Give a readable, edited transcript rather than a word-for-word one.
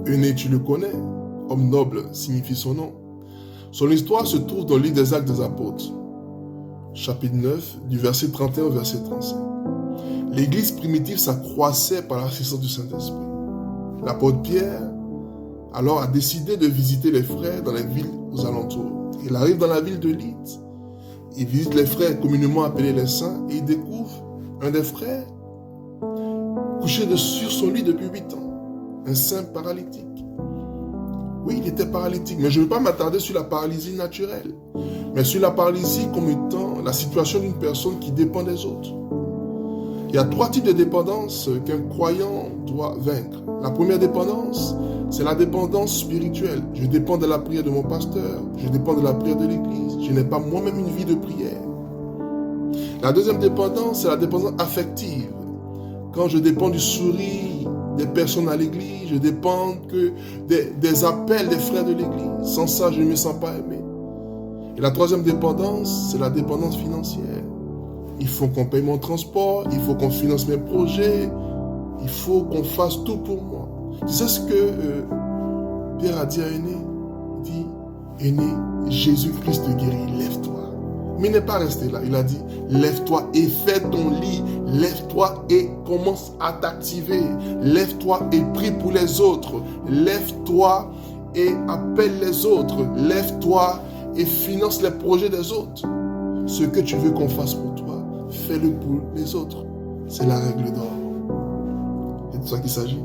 Euné, tu le connais, homme noble signifie son nom. Son histoire se trouve dans le livre des Actes des Apôtres, chapitre 9, du verset 31 au verset 35. L'église primitive s'accroissait par l'assistance du Saint-Esprit. L'apôtre Pierre, alors, a décidé de visiter les frères dans les villes aux alentours. Il arrive dans la ville de Lydde. Il visite les frères communément appelés les saints et il découvre un des frères couché sur son lit depuis 8 ans. Un saint paralytique. Oui, il était paralytique, mais je ne veux pas m'attarder sur la paralysie naturelle, mais sur la paralysie comme étant la situation d'une personne qui dépend des autres. Il y a 3 types de dépendance qu'un croyant doit vaincre. La première dépendance, c'est la dépendance spirituelle. Je dépends de la prière de mon pasteur, je dépends de la prière de l'église. Je n'ai pas moi-même une vie de prière. La deuxième dépendance, c'est la dépendance affective. Quand je dépends du sourire des personnes à l'église, je dépends que des appels des frères de l'église. Sans ça, je ne me sens pas aimé. Et la troisième dépendance, c'est la dépendance financière. Il faut qu'on paye mon transport, il faut qu'on finance mes projets, il faut qu'on fasse tout pour moi. Tu sais ce que Pierre a dit à Euné? Il dit, Euné, Jésus-Christ te guérit, lève-toi. Mais il n'est pas resté là, il a dit, lève-toi et fais ton lit, lève-toi et commence à t'activer, lève-toi et prie pour les autres, lève-toi et appelle les autres, lève-toi et finance les projets des autres. Ce que tu veux qu'on fasse pour toi, fais-le pour les autres. C'est la règle d'or. C'est de ça qu'il s'agit.